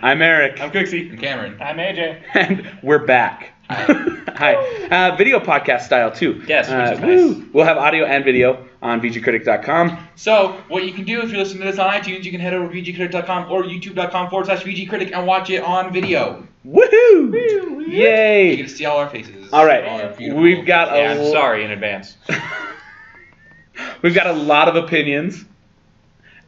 I'm Eric. I'm Cooksey. I'm Cameron. I'm AJ. And we're back. Hi. Video podcast style, too. Yes, which is nice. We'll have audio and video on VGCritic.com. So, what you can do if you're listening to this on iTunes, you can head over to VGCritic.com or YouTube.com/VGCritic and watch it on video. Woohoo! Yay! You get to see all our faces. All right. All our beautiful- We've got Yeah, I'm sorry in advance. We've got a lot of opinions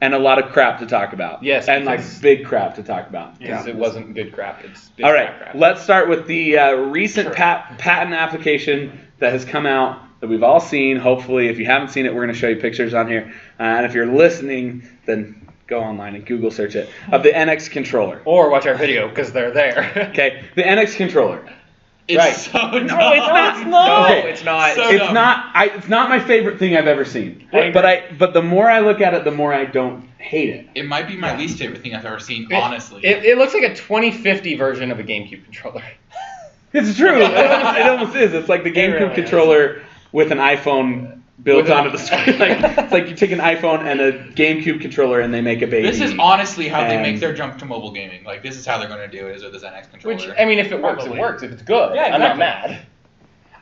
and a lot of crap to talk about. Yes, and like because- big crap to talk about. Because it wasn't good crap. It's All right, bad crap. let's start with the recent patent application that has come out that we've all seen. Hopefully, if you haven't seen it, we're going to show you pictures on here. And if you're listening, then go online and Google search it, of the NX controller. Or watch our video, because they're there. Okay, the NX controller. It's Right. so dumb. No, it's not. No, Okay. It's not. So it's dumb. not. It's not my favorite thing I've ever seen. But the more I look at it, the more I don't hate it. It might be my least favorite thing I've ever seen, honestly. It looks like a 2050 version of a GameCube controller. It's true. It almost is. It's like the GameCube really controller with an iPhone built onto the screen. It's like you take an iPhone and a GameCube controller and they make a baby. This is honestly how they And- make their jump to mobile gaming. Like, this is how they're going to do it, is with this NX controller. Which, I mean, if it works, it works. If it's good, Yeah, I'm not exactly. mad.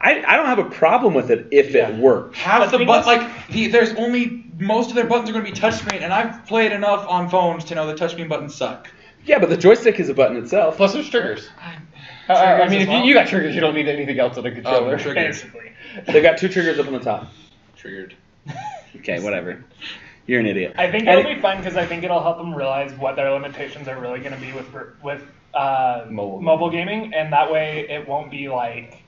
I don't have a problem with it if it works. Half The the thing but is- there's only most of their buttons are going to be touchscreen, and I've played enough on phones to know the touchscreen buttons suck. Yeah, but the joystick is a button itself. Plus, there's triggers. I Triggers mean, as if well? you got triggers, you don't need anything else on a controller. triggers. Basically. They've got two triggers up on the top. Triggered. Okay, whatever. You're an idiot. I think it'll be fun because I think it'll help them realize what their limitations are really going to be with mobile gaming, and that way it won't be like.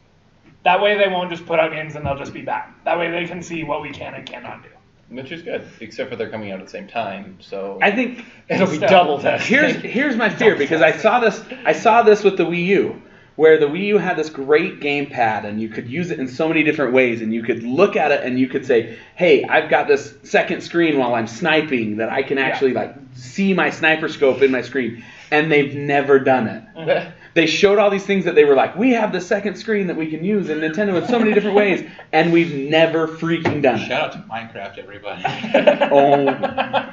That way they won't just put out games and they'll just be bad. That way they can see what we can and cannot do. Which is good, except for they're coming out at the same time, so I think it'll be Still. double testing. here's my fear, because I saw this with the Wii U, where the Wii U had this great gamepad and you could use it in so many different ways, and you could look at it and you could say, hey, I've got this second screen while I'm sniping that I can actually like see my sniper scope in my screen, and they've never done it. They showed all these things that they were like, we have the second screen that we can use in Nintendo in so many different ways, and we've never freaking done it. Shout out to Minecraft, everybody. Oh.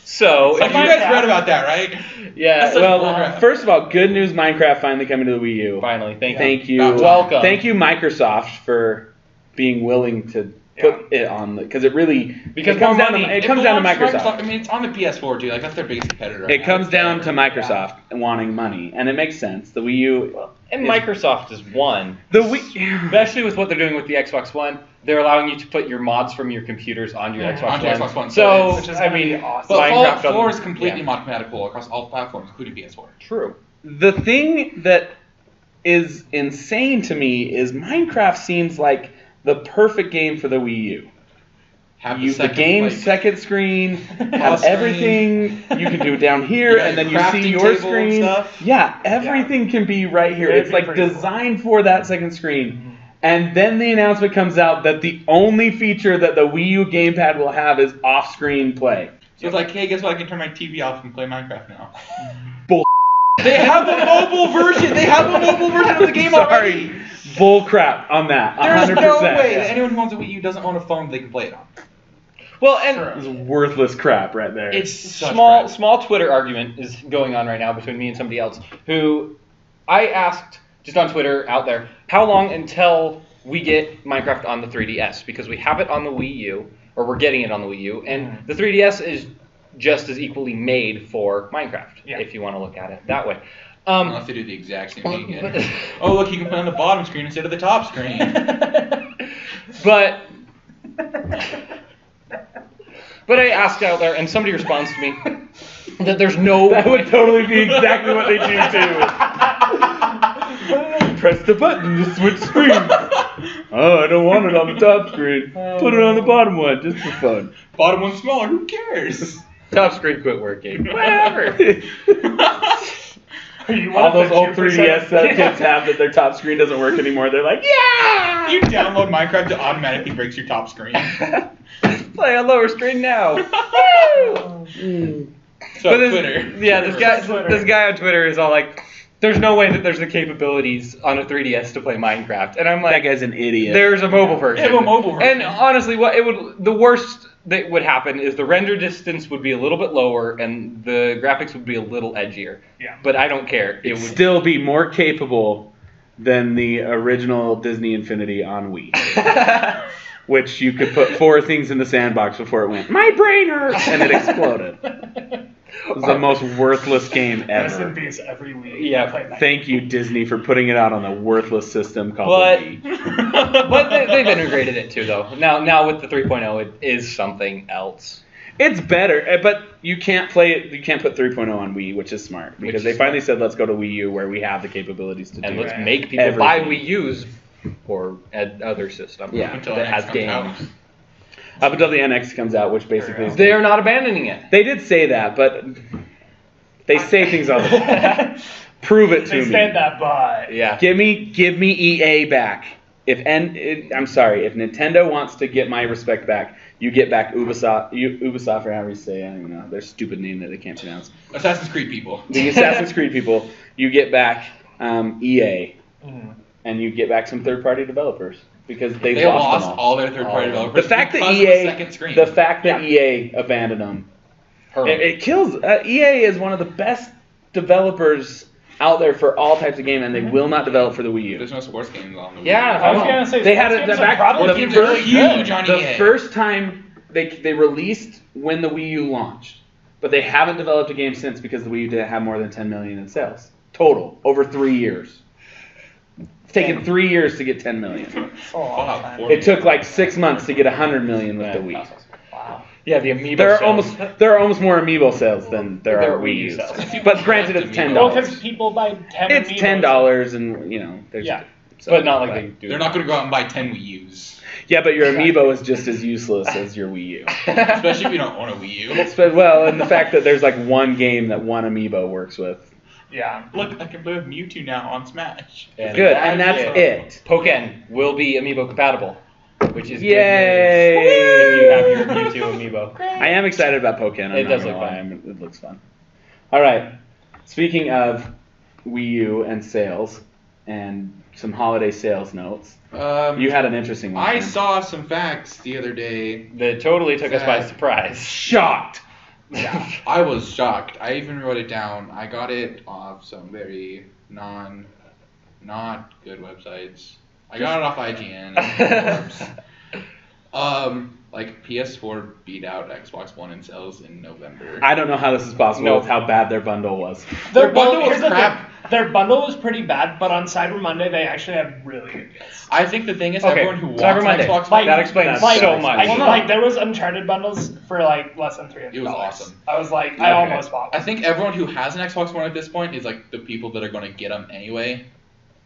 So, Like, you guys read about that, right? yeah, That's such well, bullcrap. First of all, good news, Minecraft finally coming to the Wii U. finally, Thank you. Welcome. Thank you, Microsoft, for being willing to put it on because it really Because it comes more down money. to, it comes down to belongs Microsoft. I mean, it's on the PS4 too. Like, that's their biggest competitor. right It now. comes down to Yeah. Microsoft wanting money, and it makes sense. The Wii U, And is- Microsoft is one. the Wii, Especially with what they're doing with the Xbox One, they're allowing you to put your mods from your computers onto your Xbox onto One. Xbox One, So, which is I gonna be mean, awesome. But Fallout doesn't- 4 is completely yeah. mod compatible across all platforms, including PS4. True. the thing that is insane to me is Minecraft seems like the perfect game for the Wii U. Have Use the second, game's like, second screen, have pause screen. everything you can do it down You here, got and then your you see crafting your table and screen. stuff. Yeah, everything can be right here. It'd It's be like pretty cool. designed for that second screen. And then the announcement comes out that the only feature that the Wii U gamepad will have is off-screen play. So it's like, hey, guess what? I can turn my TV off and play Minecraft now. Bull. They have a mobile version. They have a mobile version of the game already. Bull crap on that. There's 100%. no way that anyone who owns a Wii U doesn't own a phone they can play it on. Well, and It's worthless crap right there. It's such crap. small Twitter argument is going on right now between me and somebody else who I asked just on Twitter out there, how long until we get Minecraft on the 3DS? Because we have it on the Wii U, or we're getting it on the Wii U, and the 3DS is just as equally made for Minecraft, if you want to look at it that way. Unless they do the exact same thing again. Oh, look, you can play on the bottom screen instead of the top screen. But I asked out there, and somebody responds to me that there's no That would totally be exactly what they do too. Press the button to switch screens. Oh, I don't want it on the top screen. Put it on the bottom one just for fun. Bottom one's smaller, who cares? top screen quit working. Whatever. All those old 3DS kids have that their top screen doesn't work anymore. They're like, yeah! You download Minecraft, it automatically breaks your top screen. Play on lower screen now. So But this- Twitter. Yeah, this guy on Twitter is all like, there's no way that there's the capabilities on a 3DS to play Minecraft. And I'm That like, guy's an idiot. there's a mobile version. They have a mobile version. And honestly, the worst that would happen is the render distance would be a little bit lower and the graphics would be a little edgier. Yeah. But I don't care. It would still be more capable than the original Disney Infinity on Wii. Which you could put 4 things in the sandbox before it went, my brain hurts, and it exploded. It was the most worthless game Rest in ever. peace, every week. Yeah. Thank you, Disney, for putting it out on the worthless system called But- the Wii. But they've integrated it too, though. Now with the 3.0, it is something else. It's better, but you can't play it. You can't put 3.0 on Wii, which is smart because they finally said, "Let's go to Wii U, where we have the capabilities to And do let's it." make people buy Everything. Wii U's or other systems Yeah. Until that NX has comes games. out. Up until the NX comes out, which basically is They are not abandoning it. They did say that, but they say things all the time. Prove it to They me. stand that by. Yeah. Give me EA back. I'm sorry, if Nintendo wants to get my respect back, you get back Ubisoft, or however you say it. I don't even know their stupid name that they can't pronounce. Assassin's Creed people. The Assassin's Creed people. You get back EA, and you get back some third-party developers because They lost lost them all their third-party The developers fact that because of the second screen. the fact that EA abandoned them, it kills. EA is one of the best developers out there for all types of games, and they will not develop for the Wii U. There's no sports games on the Wii. Yeah, I was gonna say They had sports it- games the are fact- probably the games really are huge good. on The EA. first time they released when the Wii U launched, but they haven't developed a game since because the Wii U didn't have more than 10 million in sales total over 3 years. It's taken 3 years to get 10 million. Oh, Fallout time. 4. It took like 6 months to get 100 million with the Wii. Wow. Yeah, the Amiibo There sales. are almost more Amiibo sales than there There are are Wii Wii U's. sales. But granted, it's $10. Well, because people buy 10 It's Amiibos. $10, and there's Yeah. But not like they do. They're not going to go out and buy 10 Wii U's. Yeah, but your Amiibo is just as useless as your Wii U. Especially if you don't own a Wii U. Well, and the fact that there's like one game that one Amiibo works with. Yeah. Look, I can play with Mewtwo now on Smash. Good, and that's it. Pokken will be Amiibo compatible, which is Yay! good news. If you have your Mewtwo Amiibo. I am excited about Pokken. It does look look fun. It looks fun. All right. Speaking of Wii U and sales and some holiday sales notes, you had an interesting one. I Ken. saw some facts the other day. That totally took us by Sad. surprise. shocked. Yeah. I was shocked. I even wrote it down. I got it off some very not good websites. I got it off IGN and Forbes. Like PS4 beat out Xbox One in sales in November. I don't know how this is possible No. with how bad their bundle was. Their bundle was here's the crap. thing. Their bundle was pretty bad, but on Cyber Monday they actually had really good deals. I think the thing is, Okay, everyone who wants Cyber an Monday. Xbox Like, One, That explains That's so so much. Like, Well, no. like there was Uncharted bundles for like less than $300. It was awesome. I was like, Okay. I almost bought I one. think everyone who has an Xbox One at this point is like the people that are going to get them anyway.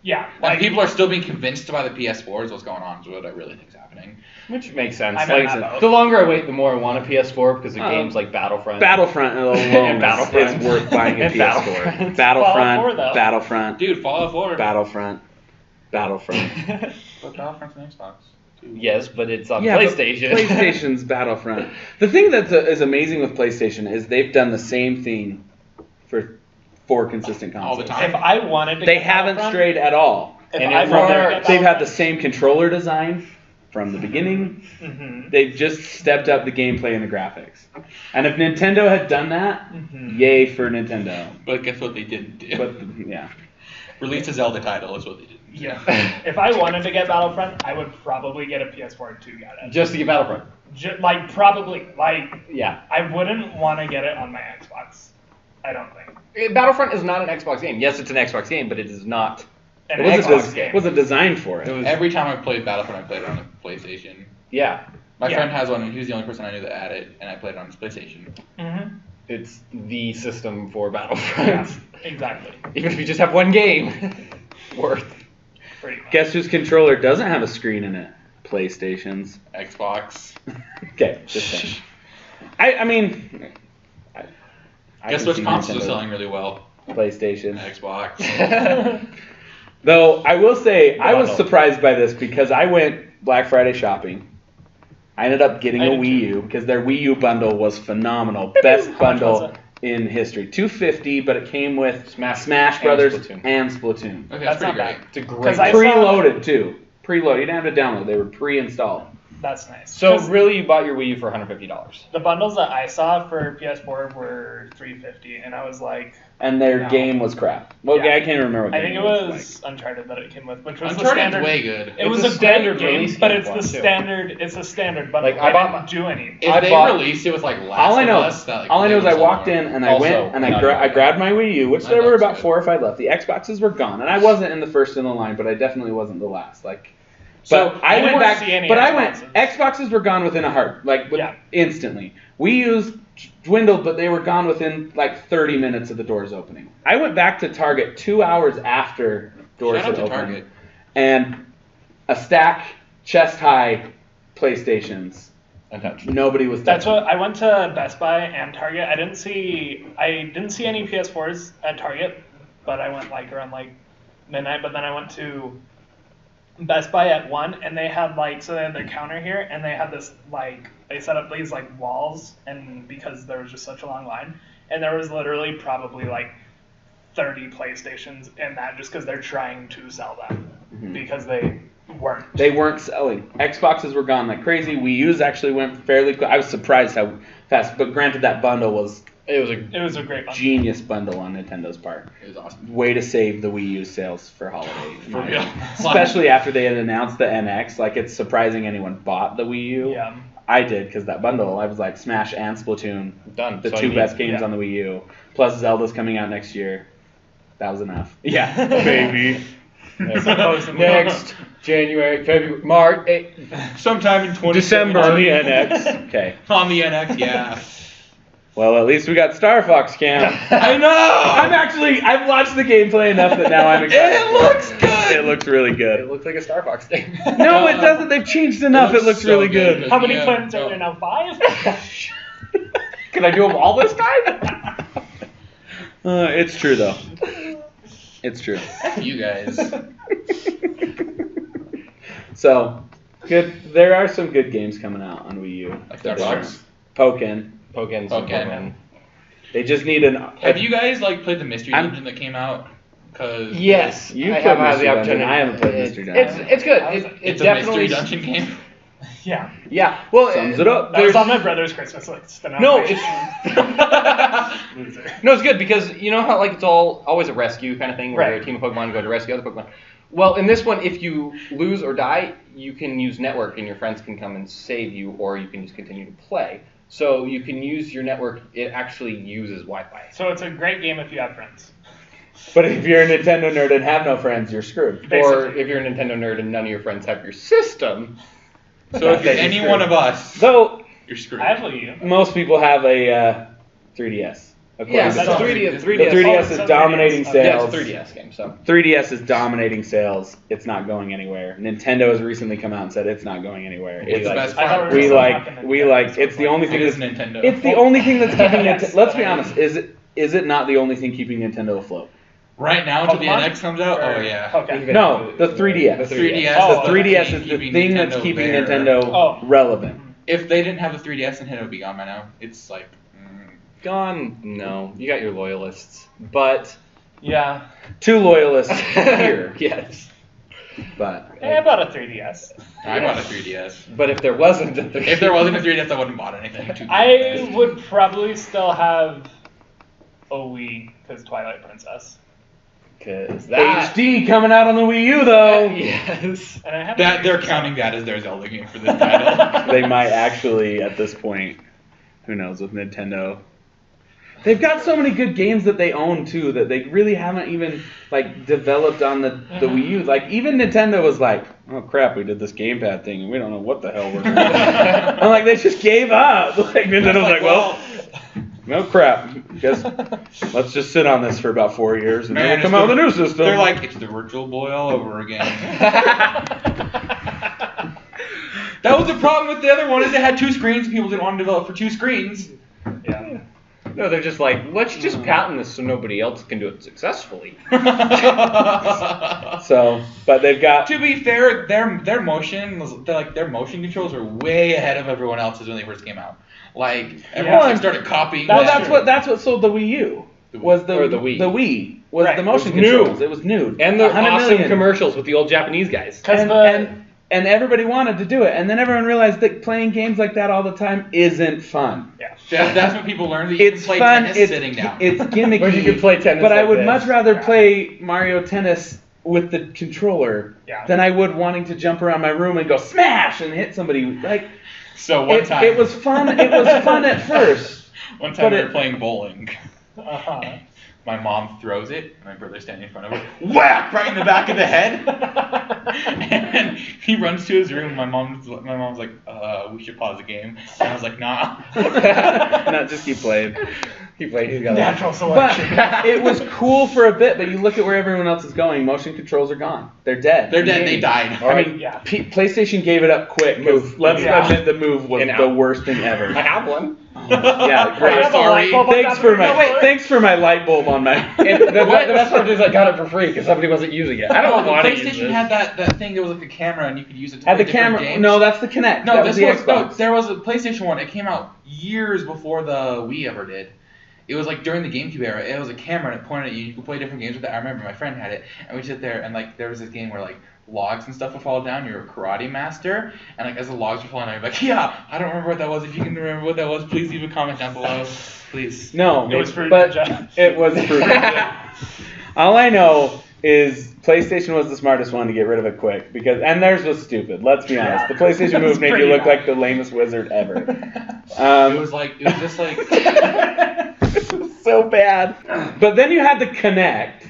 Yeah. Like Like people are still being convinced to buy the PS4 is what's going on, is what I really think is happening. Which makes sense. I mean, Like, I know. the longer I wait, the more I want a PS4 because of games like Battlefront. Battlefront alone And Battlefront. is worth buying a And PS4. Battlefront. Battlefront, Fallout 4, though. Battlefront, Dude, Fallout 4. Battlefront. But Battlefront's an Xbox. Too. Yes, but it's on Yeah, but PlayStation. PlayStation's Battlefront. The thing that is amazing with PlayStation is they've done the same thing for 4 consistent consoles. All the time. if I wanted to They get haven't Battlefront, strayed at all. If And I it wanted to works. get They've had the Battlefront- same controller design from the beginning. Mhm. They've just stepped up the gameplay and the graphics. And if Nintendo had done that, Mhm. yay for Nintendo. But guess what they didn't do? But yeah. Release a Zelda title is what they didn't do. Yeah. If I wanted to get Battlefront, I would probably get a PS4 to get it. Just to get Battlefront. Like probably like Yeah. I wouldn't want to get it on my Xbox. I don't think. Battlefront is not an Xbox game. Yes, it's an Xbox game, but it is not. An It wasn't, Xbox game. wasn't designed for it. It was, Every time I played Battlefront, I played it on a PlayStation. yeah. My Yeah. friend has one, and he was the only person I knew that had it, and I played it on his PlayStation. Mhm. It's the system for Battlefront. Yeah. Exactly. Even if you just have one game. Worth. Pretty much. Guess whose controller doesn't have a screen in it? PlayStation's. Xbox. Okay, just saying. I mean, I Guess can which see console is Nintendo. selling really well? PlayStation. Xbox. Though I will say I was Bundle. surprised by this because I went Black Friday shopping. I ended up getting I a did Wii too. U because their Wii U bundle was phenomenal. How Best much bundle was it? in history. $250, but it came with Smash Smash and Brothers Splatoon. and Splatoon. Okay, That's that's pretty not great. bad. It's a great 'Cause I- Preloaded too. Preloaded. You didn't have to download. They were pre-installed. That's nice. So 'Cause really, you bought your Wii U for $150. the bundles that I saw for PS4 were $350, and I was like, And their No. game was crap. Well, Yeah. I can't remember what I game think it was. was Uncharted that it came with, which was the Uncharted's standard. way good. It was It's a a standard great game, release but game it's for the it, too. standard. It's a standard bundle. Like, I bought didn't do any. If I they bought- released it with like Last All I of know, Us, that, like, all I know is I was walked somewhere. in and I Also, went and not I even grabbed my Wii U, which My there were dog's about good. 4 or 5 left. The Xboxes were gone, and I wasn't in the first in the line, but I definitely wasn't the last. Like, So, but I you went weren't back. seeing any But I went. Xboxes. Xboxes were gone within a heart, like Yeah. instantly. Wii U's dwindled, but they were gone within like 30 minutes of the doors opening. I went back to Target 2 hours after doors Shout out had to opened, Target. and a stack chest high PlayStations. Untouched. Nobody was. That's touching. what I went to Best Buy and Target. I didn't see any PS4s at Target, but I went like around like midnight. But then I went to Best Buy at 1, and they had like, so they had their counter here, and they had this like, they set up these like walls, and because there was just such a long line, and there was literally probably like 30 PlayStations in that, just because they're trying to sell them because they weren't. They weren't selling. Xboxes were gone like crazy. Wii U's actually went fairly quick. I was surprised how fast. But granted, that bundle was It was a It was a great one. genius bundle on Nintendo's part. It was awesome. Way to save the Wii U sales for holiday. in my real. opinion. Especially after they had announced the NX. Like, it's surprising anyone bought the Wii U. Yeah. I did, because that bundle, I was like, Smash and Splatoon, done. the So two you best need- games yeah. on the Wii U. Plus Zelda's coming out next year. That was enough. Yeah, baby. Next January, February, March, Sometime in 20 December on the NX. Okay. On the NX, yeah. Well, at least we got Star Fox, Cam. I know. I've watched the gameplay enough that now I'm excited. It looks good. It looks really it good. looks like a Star Fox thing. No, it doesn't. They've changed enough. It looks so really good. good. How many Yeah, planets no. are there now? 5? Can I do them all this time? It's true, though. It's true. You guys. So, good. There are some good games coming out on Wii U. Like Star That's Fox? Pokken. Pokemon. They just need an. Have you guys like played the Mystery I'm- Dungeon that came out? Cause Yes, You I played have had Mystery the Dungeon. opportunity. I haven't played Mystery Dungeon. It's good. It's it's It a definitely Mystery Dungeon game. Yeah. Yeah. Well, Sums it up. That was there's- on my brother's Christmas list. And I'm No, like, it's loser. no, it's good because you know how like it's all always a rescue kind of thing where Right. a team of Pokemon go to rescue other Pokemon. Well, in this one, if you lose or die, you can use network and your friends can come and save you, or you can just continue to play. So you can use your network. It actually uses Wi-Fi. So it's a great game if you have friends. But if you're a Nintendo nerd and have no friends, you're screwed. Or Basically. if you're a Nintendo nerd and none of your friends have your system. So if you're Okay, any screwed. one of us, So, you're screwed. I have Wii U. most people have a 3DS. according Yeah, to that's some. 3DS. The 3DS. 3DS Oh, is it's dominating 3DS. Yeah, sales. it's a 3DS game. So 3DS is dominating sales. It's not going anywhere. Nintendo has recently come out and said it's not going anywhere. It's the like, best I thought part. we we were like, talking we Nintendo, like. so It's the only It thing is that's. Nintendo. It's the only thing that's keeping Yes, Nintendo. Let's be but I- honest. Is it not the only thing keeping Nintendo afloat? Right now until the Pokemon? NX comes out. Or- Oh yeah. Okay. No, the 3DS. The 3DS. Oh, The 3DS is the keeping thing that's Nintendo keeping there. Nintendo Oh. relevant. If they didn't have the 3DS, Nintendo would be gone by now. It's like. gone. No, you got your loyalists, but Yeah. Two loyalists here, yes. but Hey, I bought a 3DS. I bought a 3DS. But if there wasn't a 3DS, If there wasn't a 3DS, I wouldn't have bought anything. to be I honest. would probably still have a Wii because Twilight Princess. because that HD coming out on the Wii U though. yes. And I have That they're counting that as their Zelda game for this title. They might actually at this point. Who knows with Nintendo? They've got so many good games that they own too that they really haven't even like developed on the Wii U. Like even Nintendo was like, oh crap, we did this gamepad thing and we don't know what the hell we're doing. I'm like, they just gave up. Like Nintendo's like, well, no crap. Guess let's just sit on this for about 4 years and then Man, we'll come it's out with a new system. They're like, it's the Virtual Boy all over again. That was the problem with the other one is it had two screens. People didn't want to develop for two screens. Yeah. No, they're just like, let's just patent this so nobody else can do it successfully. So, but they've got To be fair, their motion their motion controls are way ahead of everyone else's when they first came out. Like everyone Yeah. started copying. well, that. that's what sold the Wii U. Was the Or the Wii. The Wii was Right. the motion It was new. controls. It was new. And the 100 awesome million. commercials with the old Japanese guys. Because And- the and- And everybody wanted to do it. And then everyone realized that playing games like that all the time isn't fun. Yeah. That's when people learn that you It's can play fun. tennis sitting down. It's gimmicky. But you can play tennis But I like would this. much rather play Mario Tennis with the controller than I would wanting to jump around my room and go smash and hit somebody. Like, so one time it was fun. It was fun at first. One time we were playing bowling. Uh-huh. My mom throws it, and my brother's standing in front of her, whack right in the back of the head. And he runs to his room. My mom's like, we should pause the game. And I was like, nah. No, just keep playing. He's got Natural selection. But it was cool for a bit, but you look at where everyone else is going. Motion controls are gone. They're dead. They're dead. They died. I mean, PlayStation gave it up quick. Let's admit the Move was the worst thing ever. I have one. Yeah, great. Sorry. Thanks for my light bulb on my. And the best part is I got it for free because somebody wasn't using it. I don't want to use PlayStation this. had that thing that was like a camera, and you could use it to Had play the different camera? games. No, that's the Kinect. No, that was the Xbox. No, there was a PlayStation one. It came out years before the Wii ever did. It was like during the GameCube era. It was a camera and it pointed at you. You could play different games with it. I remember my friend had it, and we'd sit there and like there was this game where like logs and stuff would fall down. You're a karate master, and like as the logs were falling down, you're like, yeah, I don't remember what that was. If you can remember what that was, please leave a comment down below, please. No, It was Fruit but Ninja. it was Fruit Ninja. All I know is PlayStation was the smartest one to get rid of it quick and theirs was stupid. Let's be honest. The PlayStation Move made you look like the lamest wizard ever. It was just like so bad. But then you had the Kinect,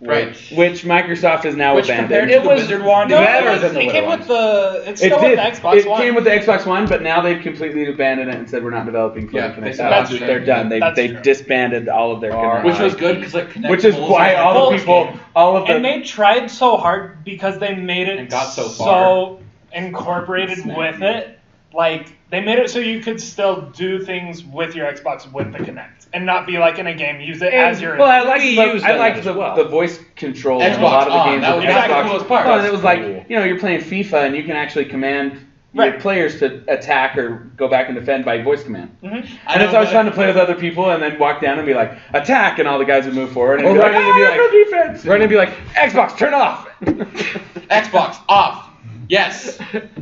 right. which Microsoft has now Which abandoned. compared to the Wizard Wand, No, better it than the came little with the. It's still It with did. the Xbox It One. came with the Xbox One, but now they've completely abandoned it and said we're not developing for Yeah, the they Kinect. said that's They're true. done. They That's they true. disbanded all of their Kinect. which was good because like Kinect Which is pulls why like all the Pulse people, game. all of the And they tried so hard because they made it And got so far. so incorporated with it. Like, they made it so you could still do things with your Xbox with the Kinect and not be like in a game, use it as your. Well, I liked We the, used I that liked as the, well. the voice control in a Xbox lot of the On, games. that with was the the Xbox. coolest part. Well, and it That's was like, cool. you're playing FIFA and you can actually command your Right. players to attack or go back and defend by voice command. Mhm. And it's always fun to play with other people and then walk down and be like, attack, and all the guys would move forward and Or be like, running and be like- no defense. Run and be like, Xbox, turn off. Xbox off. Yes.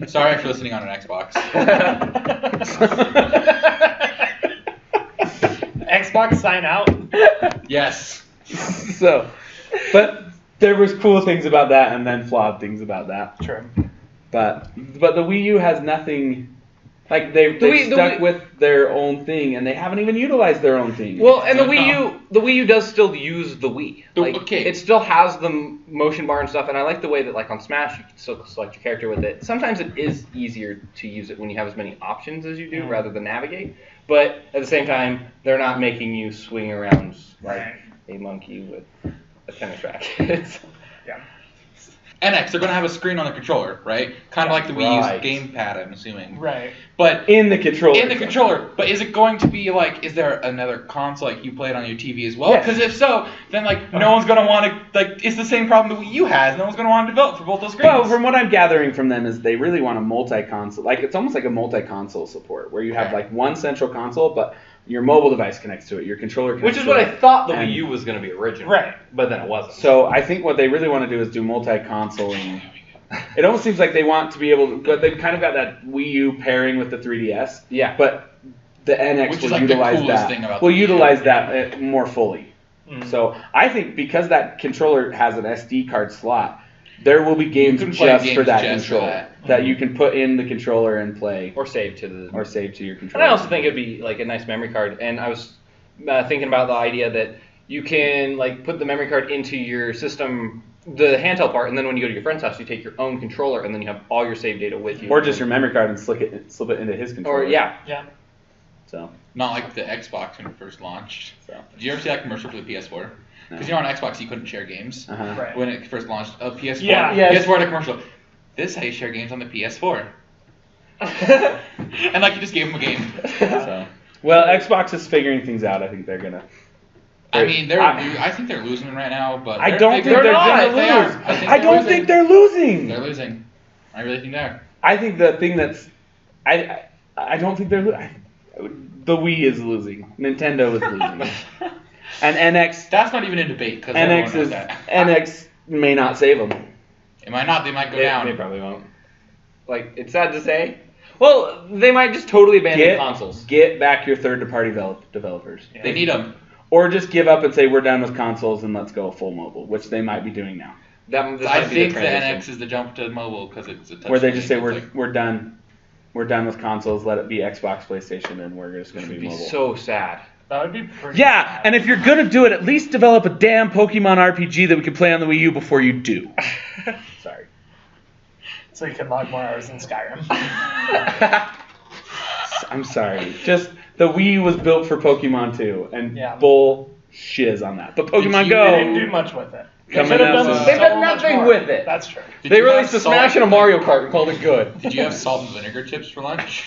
Sorry if you're listening on an Xbox. Xbox sign out. Yes. So, but there was cool things about that and then flawed things about that. True. But the Wii U has nothing. Like they stuck with their own thing, and they haven't even utilized their own thing. Well, and the Wii U does still use the Wii. Okay. It still has the motion bar and stuff, and I like the way that like on Smash you can still select your character with it. Sometimes it is easier to use it when you have as many options as you do rather than navigate. But at the same time, they're not making you swing around like a monkey with a tennis racket. Yeah. NX, they're going to have a screen on the controller, right? Kind of like the Right. Wii U's gamepad, I'm assuming. Right. But in the controller. in the controller, but is it going to be like, is there another console like you play it on your TV as well? Yes. Because if so, then like no one's going to want to, like, it's the same problem the Wii U has. No one's going to want to develop for both those screens. Well, from what I'm gathering from them is they really want a multi-console. Like it's almost like a multi-console support where you have like one central console, but your mobile device connects to it, your controller connects Which is to what it. I thought the And- Wii U was going to be originally. Right. But then it wasn't. So I think what they really want to do is do multi-console. And it almost seems like they want to be able to, but they've kind of got that Wii U pairing with the 3DS. Yeah. But the NX Which is will like the utilize coolest that. thing about will the Wii U. utilize that more fully. Mm. So I think because that controller has an SD card slot, there will be games can play just games for that just for controller that. you can put in the controller and play or save to the. or save to your And controller. I also think it'd be like a nice memory card. And I was thinking about the idea that you can like put the memory card into your system, the handheld part, and then when you go to your friend's house, you take your own controller, and then you have all your save data with you. or just your memory card and slip it into his controller. Or yeah. Yeah. So Not like the Xbox when it first launched. So. Did you ever see that commercial for the PS4? No. Because on Xbox you couldn't share games. uh-huh. Right. When it first launched, PS4. Yeah. Yes. PS4 had a commercial. This is how you share games on the PS4. And like you just gave them a game. So. Well, Xbox is figuring things out. I think they're gonna. I mean, I think they're losing right now, but I don't think they're not. gonna They are. lose. think I they're don't losing. think they're losing. They're losing. I really think they are. I think the thing that's I don't think they're the Wii is losing. Nintendo is losing. And NX That's not even a debate because NX is NX may not save them. It might not. They might go They down. probably won't. Like, it's sad to say. Well, they might just totally abandon consoles. Get back your third-party developers. Yeah. They need them. Or just give up and say we're done with consoles and let's go full mobile, which they might be doing now. I think the NX is the jump to mobile because it's a touch. Where they just say we're done with consoles, let it be Xbox, PlayStation, and we're just going to be mobile. So sad. That would be pretty sad. And if you're going to do it, at least develop a damn Pokemon RPG that we can play on the Wii U before you do. Sorry. So you can log more hours in Skyrim. I'm sorry. Just the Wii U was built for Pokemon too, and bull shiz on that. But Pokemon Go, they didn't do much with it. They've done nothing with it. That's true. They released a Smash and a Mario Kart and called it good. Did you have salt and vinegar chips for lunch?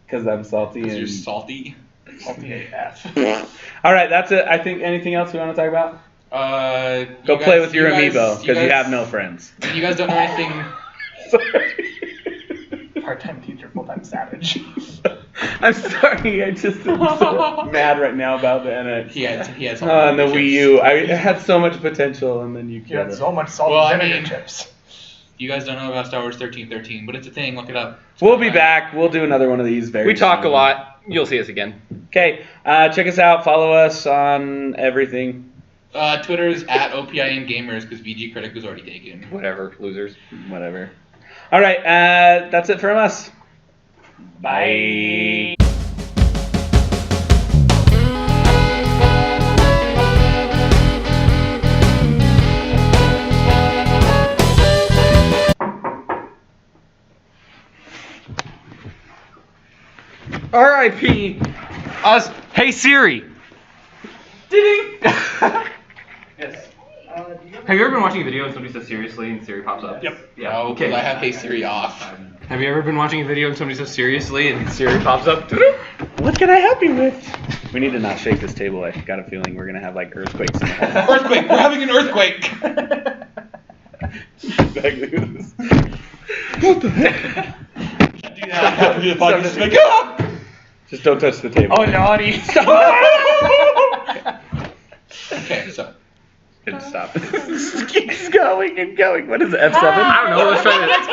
Because I'm salty. Because you're salty. Salty AF. All right, that's it. I think anything else we want to talk about? Go guys, play with your amiibo because you have no friends. You guys don't know anything. Sorry. Part-time teacher, full-time savage. I'm sorry. I'm so mad right now about the NX. He had and the Wii U. It had so much potential, and then you had killed it. so much salt and vinegar chips. You guys don't know about Star Wars 1313, but it's a thing. Look it up. We'll be back. We'll do another one of these very soon. We talk a lot. You'll see us again. Okay. Check us out. Follow us on everything. Twitter is at Opinionated Gamers because VGCritic was already taken. Whatever, losers. Whatever. All right. That's it from us. Bye. R.I.P. us. Hey Siri. Ding. Yes. Have you ever been watching a video and somebody says seriously and Siri pops up? Yep. Yeah. No, because I have Hey Siri off. Have you ever been watching a video and somebody says seriously and Siri pops up? What can I help you with? We need to not shake this table. I got a feeling we're gonna have like earthquakes in the hall. Earthquake! We're having an earthquake! What the heck? Do that. Just don't touch the table. Oh, naughty. Okay, so. Good stop. Keeps going and going. What is it, F7? I don't know. Let's try this.